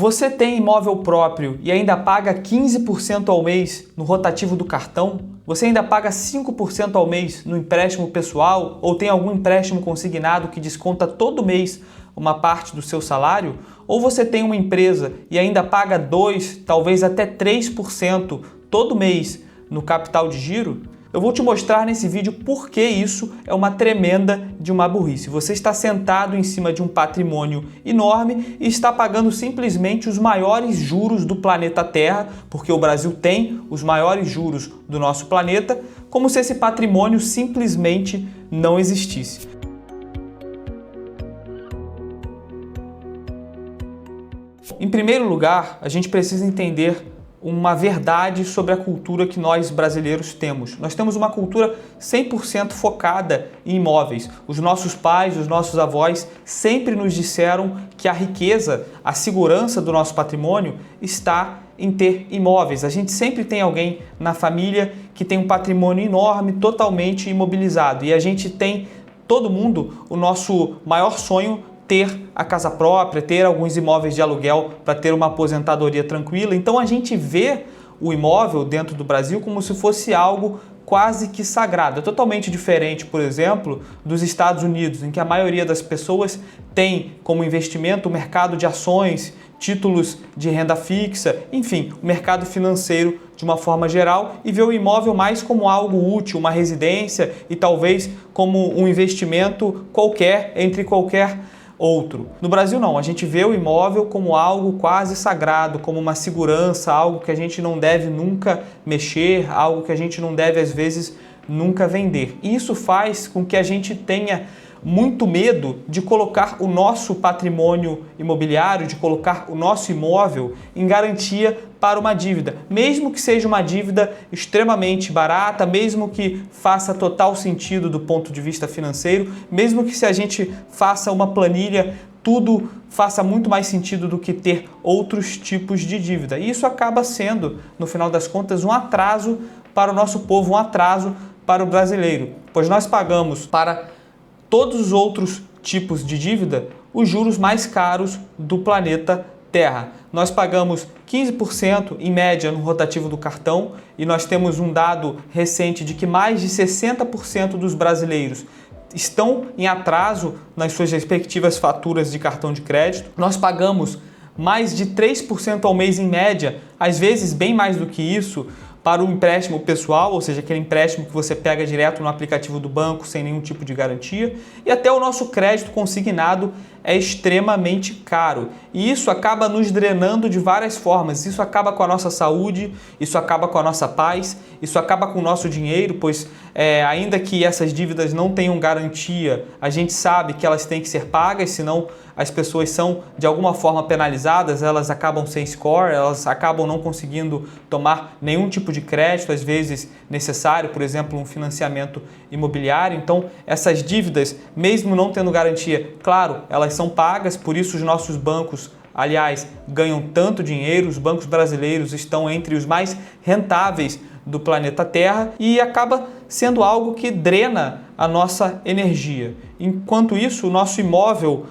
Você tem imóvel próprio e ainda paga 15% ao mês no rotativo do cartão? Você ainda paga 5% ao mês no empréstimo pessoal ou tem algum empréstimo consignado que desconta todo mês uma parte do seu salário? Ou você tem uma empresa e ainda paga 2%, talvez até 3% todo mês no capital de giro? Eu vou te mostrar nesse vídeo por que isso é uma tremenda de uma burrice. Você está sentado em cima de um patrimônio enorme e está pagando simplesmente os maiores juros do planeta Terra, porque o Brasil tem os maiores juros do nosso planeta, como se esse patrimônio simplesmente não existisse. Em primeiro lugar, a gente precisa entender uma verdade sobre a cultura que nós brasileiros temos. Nós temos uma cultura 100% focada em imóveis. Os nossos pais, os nossos avós sempre nos disseram que a riqueza, a segurança do nosso patrimônio está em ter imóveis. A gente sempre tem alguém na família que tem um patrimônio enorme, totalmente imobilizado. E a gente tem, todo mundo, o nosso maior sonho, ter a casa própria, ter alguns imóveis de aluguel para ter uma aposentadoria tranquila. Então a gente vê o imóvel dentro do Brasil como se fosse algo quase que sagrado. É totalmente diferente, por exemplo, dos Estados Unidos, em que a maioria das pessoas tem como investimento o mercado de ações, títulos de renda fixa, enfim, o mercado financeiro de uma forma geral, e vê o imóvel mais como algo útil, uma residência e talvez como um investimento qualquer entre qualquer outro. No Brasil não, a gente vê o imóvel como algo quase sagrado, como uma segurança, algo que a gente não deve nunca mexer, algo que a gente não deve às vezes nunca vender. E isso faz com que a gente tenha muito medo de colocar o nosso patrimônio imobiliário, de colocar o nosso imóvel em garantia para uma dívida, mesmo que seja uma dívida extremamente barata, mesmo que faça total sentido do ponto de vista financeiro, mesmo que se a gente faça uma planilha, tudo faça muito mais sentido do que ter outros tipos de dívida. E isso acaba sendo, no final das contas, um atraso para o nosso povo, um atraso para o brasileiro, pois nós pagamos para todos os outros tipos de dívida os juros mais caros do planeta Terra. Nós pagamos 15% em média no rotativo do cartão e nós temos um dado recente de que mais de 60% dos brasileiros estão em atraso nas suas respectivas faturas de cartão de crédito. Nós pagamos mais de 3% ao mês em média, às vezes bem mais do que isso, para o empréstimo pessoal, ou seja, aquele empréstimo que você pega direto no aplicativo do banco sem nenhum tipo de garantia, e até o nosso crédito consignado é extremamente caro. E isso acaba nos drenando de várias formas. Isso acaba com a nossa saúde, isso acaba com a nossa paz, isso acaba com o nosso dinheiro, pois ainda que essas dívidas não tenham garantia, a gente sabe que elas têm que ser pagas, senão as pessoas são de alguma forma penalizadas, elas acabam sem score, elas acabam não conseguindo tomar nenhum tipo de crédito, às vezes necessário, por exemplo, um financiamento imobiliário. Então, essas dívidas, mesmo não tendo garantia, claro, elas são pagas, por isso os nossos bancos, aliás, ganham tanto dinheiro, os bancos brasileiros estão entre os mais rentáveis do planeta Terra e acaba sendo algo que drena a nossa energia. Enquanto isso, o nosso imóvel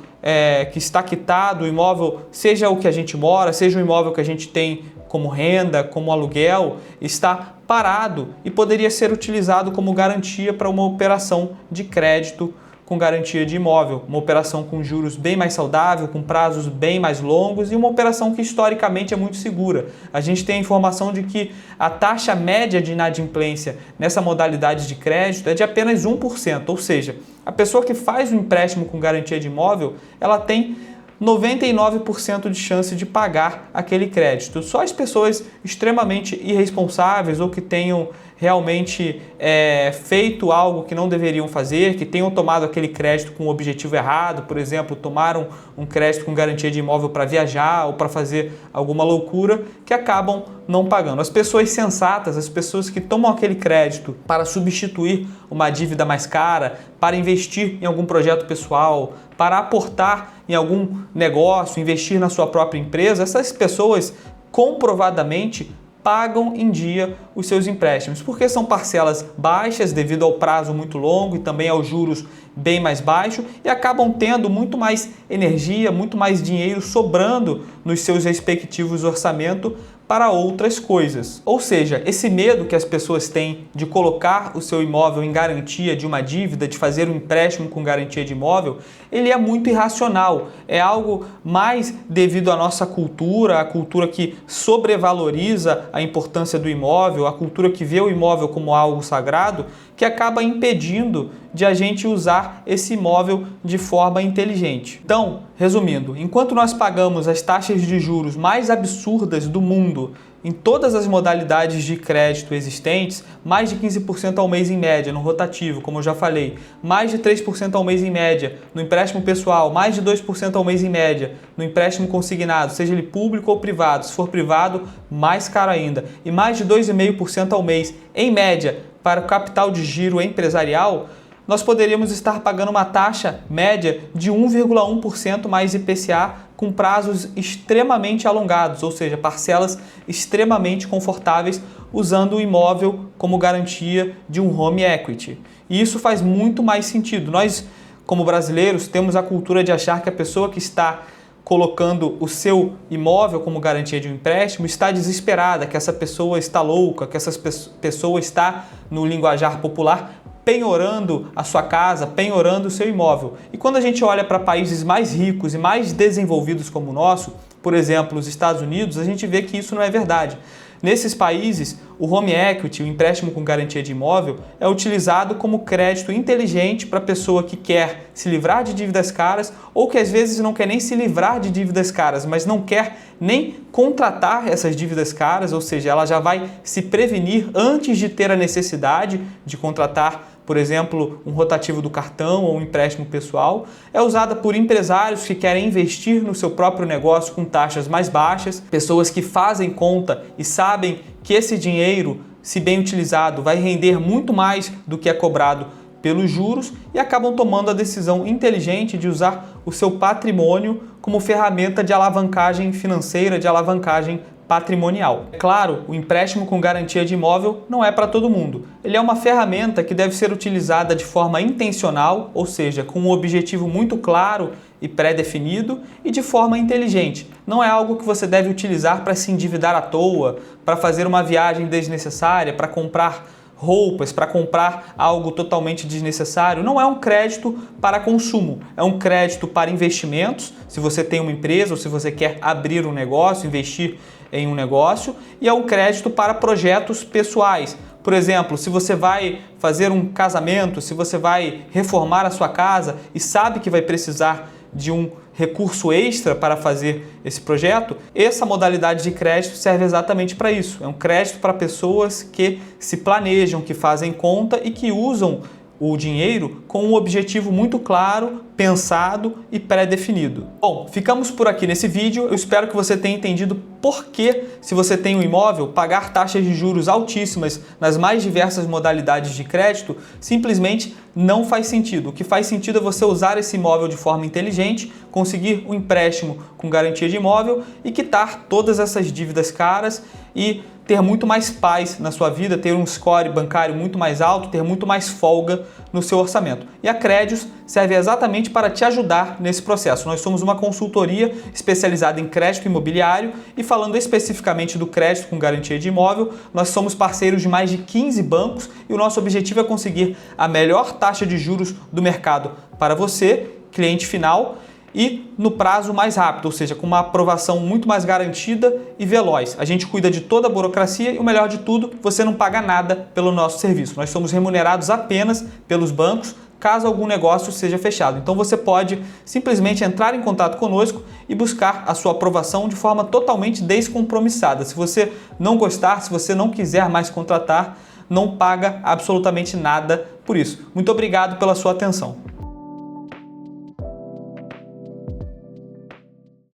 que está quitado, o imóvel, seja o que a gente mora, seja o imóvel que a gente tem como renda, como aluguel, está parado e poderia ser utilizado como garantia para uma operação de crédito com garantia de imóvel, uma operação com juros bem mais saudável, com prazos bem mais longos e uma operação que historicamente é muito segura. A gente tem a informação de que a taxa média de inadimplência nessa modalidade de crédito é de apenas 1%, ou seja, a pessoa que faz um empréstimo com garantia de imóvel, ela tem 99% de chance de pagar aquele crédito. Só as pessoas extremamente irresponsáveis ou que tenham realmente feito algo que não deveriam fazer, que tenham tomado aquele crédito com o objetivo errado, por exemplo, tomaram um crédito com garantia de imóvel para viajar ou para fazer alguma loucura, que acabam não pagando. As pessoas sensatas, as pessoas que tomam aquele crédito para substituir uma dívida mais cara, para investir em algum projeto pessoal, para aportar em algum negócio, investir na sua própria empresa, essas pessoas comprovadamente pagam em dia os seus empréstimos, porque são parcelas baixas devido ao prazo muito longo e também aos juros bem mais baixo e acabam tendo muito mais energia, muito mais dinheiro sobrando nos seus respectivos orçamentos para outras coisas. Ou seja, esse medo que as pessoas têm de colocar o seu imóvel em garantia de uma dívida, de fazer um empréstimo com garantia de imóvel, ele é muito irracional. É algo mais devido à nossa cultura, a cultura que sobrevaloriza a importância do imóvel, a cultura que vê o imóvel como algo sagrado, que acaba impedindo de a gente usar esse imóvel de forma inteligente. Então, resumindo, enquanto nós pagamos as taxas de juros mais absurdas do mundo em todas as modalidades de crédito existentes, mais de 15% ao mês em média no rotativo, como eu já falei, mais de 3% ao mês em média no empréstimo pessoal, mais de 2% ao mês em média no empréstimo consignado, seja ele público ou privado, se for privado, mais caro ainda, e mais de 2,5% ao mês em média para o capital de giro empresarial, nós poderíamos estar pagando uma taxa média de 1,1% mais IPCA com prazos extremamente alongados, ou seja, parcelas extremamente confortáveis, usando o imóvel como garantia de um home equity. E isso faz muito mais sentido. Nós, como brasileiros, temos a cultura de achar que a pessoa que está colocando o seu imóvel como garantia de um empréstimo está desesperada, que essa pessoa está louca, que essa pessoa está, no linguajar popular, penhorando a sua casa, penhorando o seu imóvel. E quando a gente olha para países mais ricos e mais desenvolvidos como o nosso, por exemplo, os Estados Unidos, a gente vê que isso não é verdade. Nesses países, o home equity, o empréstimo com garantia de imóvel, é utilizado como crédito inteligente para a pessoa que quer se livrar de dívidas caras ou que às vezes não quer nem se livrar de dívidas caras, mas não quer nem contratar essas dívidas caras, ou seja, ela já vai se prevenir antes de ter a necessidade de contratar, por exemplo, um rotativo do cartão ou um empréstimo pessoal. É usada por empresários que querem investir no seu próprio negócio com taxas mais baixas, pessoas que fazem conta e sabem que esse dinheiro, se bem utilizado, vai render muito mais do que é cobrado pelos juros e acabam tomando a decisão inteligente de usar o seu patrimônio como ferramenta de alavancagem financeira, de alavancagem patrimonial. É claro, o empréstimo com garantia de imóvel não é para todo mundo. Ele é uma ferramenta que deve ser utilizada de forma intencional, ou seja, com um objetivo muito claro e pré-definido e de forma inteligente. Não é algo que você deve utilizar para se endividar à toa, para fazer uma viagem desnecessária, para comprar roupas, para comprar algo totalmente desnecessário. Não é um crédito para consumo, é um crédito para investimentos, se você tem uma empresa ou se você quer abrir um negócio, investir em um negócio, e é um crédito para projetos pessoais. Por exemplo, se você vai fazer um casamento, se você vai reformar a sua casa e sabe que vai precisar de um recurso extra para fazer esse projeto, essa modalidade de crédito serve exatamente para isso. É um crédito para pessoas que se planejam, que fazem conta e que usam o dinheiro com um objetivo muito claro, pensado e pré-definido. Bom, ficamos por aqui nesse vídeo. Eu espero que você tenha entendido por que, se você tem um imóvel, pagar taxas de juros altíssimas nas mais diversas modalidades de crédito simplesmente não faz sentido. O que faz sentido é você usar esse imóvel de forma inteligente, conseguir um empréstimo com garantia de imóvel e quitar todas essas dívidas caras e ter muito mais paz na sua vida, ter um score bancário muito mais alto, ter muito mais folga no seu orçamento. E a Crédios serve exatamente para te ajudar nesse processo. Nós somos uma consultoria especializada em crédito imobiliário e falando especificamente do crédito com garantia de imóvel, nós somos parceiros de mais de 15 bancos e o nosso objetivo é conseguir a melhor taxa de juros do mercado para você, cliente final, e no prazo mais rápido, ou seja, com uma aprovação muito mais garantida e veloz. A gente cuida de toda a burocracia e o melhor de tudo, você não paga nada pelo nosso serviço. Nós somos remunerados apenas pelos bancos, caso algum negócio seja fechado. Então você pode simplesmente entrar em contato conosco e buscar a sua aprovação de forma totalmente descompromissada. Se você não gostar, se você não quiser mais contratar, não paga absolutamente nada por isso. Muito obrigado pela sua atenção.